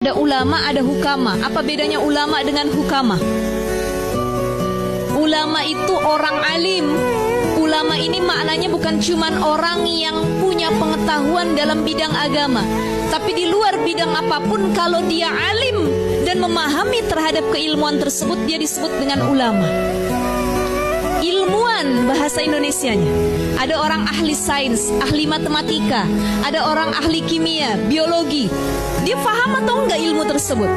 Ada ulama, ada hukama. Apa bedanya ulama dengan hukama? Ulama itu orang alim. Ulama ini maknanya bukan cuman orang yang punya pengetahuan dalam bidang agama, tapi di luar bidang apapun, kalau dia alim dan memahami terhadap keilmuan tersebut, dia disebut dengan ulama. Ilmuwan bahasa Indonesianya. Ada orang ahli sains, ahli matematika, ada orang ahli kimia, biologi. Dia paham atau enggak ilmu tersebut?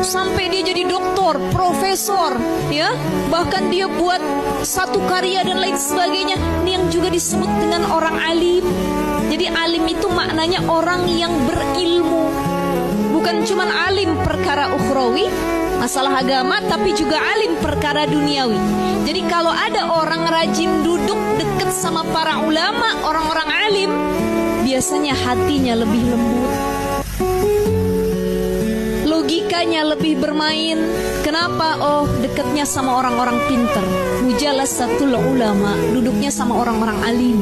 Sampai dia jadi doktor, profesor, ya, bahkan dia buat satu karya dan lain sebagainya. Ini yang juga disebut dengan orang alim. Jadi alim itu maknanya orang yang berilmu, bukan cuma alim perkara ukhrawi, masalah agama, tapi juga alim perkara duniawi. Jadi kalau ada orang rajin duduk dekat sama para ulama, orang-orang alim, biasanya hatinya lebih lembut, logikanya lebih bermain. Kenapa? Oh, dekatnya sama orang-orang pinter. Mujalasatul ulama, duduknya sama orang-orang alim.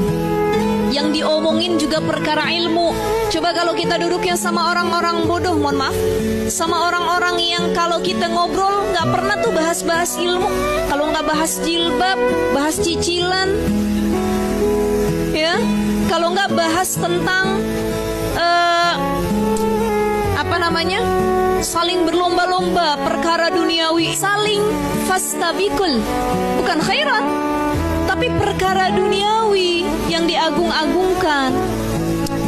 Yang diomongin juga perkara ilmu. Coba kalau kita duduknya sama orang-orang bodoh, mohon maaf, sama orang-orang yang kalau kita ngobrol nggak pernah tuh bahas-bahas ilmu. Kalau nggak bahas jilbab, bahas cicilan, ya. Kalau nggak bahas tentang saling berlomba-lomba perkara duniawi, saling fastabikul, bukan khairat, tapi perkara duniawi yang diagung-agungkan.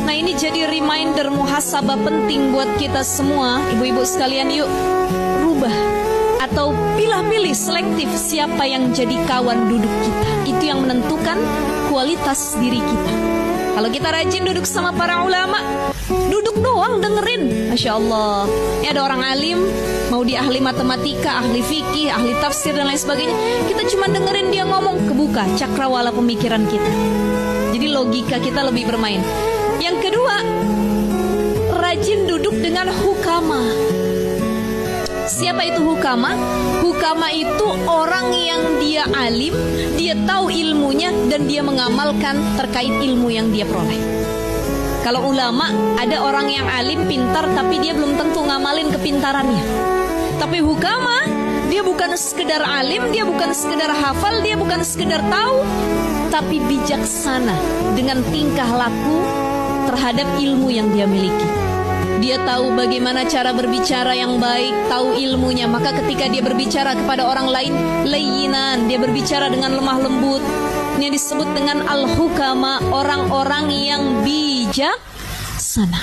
Nah, ini jadi reminder muhasabah penting buat kita semua, ibu-ibu sekalian. Yuk rubah atau pilih-pilih selektif siapa yang jadi kawan duduk kita. Itu yang menentukan kualitas diri kita. Kalau kita rajin duduk sama para ulama, duduk doang dengerin, Masya Allah. Ini ada orang alim, mau dia ahli matematika, ahli fikih, ahli tafsir dan lain sebagainya, kita cuma dengerin dia ngomong, kebuka cakrawala pemikiran kita. Jadi logika kita lebih bermain. Yang kedua, rajin duduk dengan hukama. Siapa itu hukama? Hukama itu orang yang dia alim, dia tahu ilmunya dan dia mengamalkan terkait ilmu yang dia peroleh. Kalau ulama, ada orang yang alim, pintar, tapi dia belum tentu ngamalin kepintarannya. Tapi hukama, dia bukan sekedar alim, dia bukan sekedar hafal, dia bukan sekedar tahu, tapi bijaksana dengan tingkah laku terhadap ilmu yang dia miliki. Dia tahu bagaimana cara berbicara yang baik, tahu ilmunya. Maka ketika dia berbicara kepada orang lain, layyinan, dia berbicara dengan lemah lembut. Ini disebut dengan al-hukama, orang-orang yang bijaksana.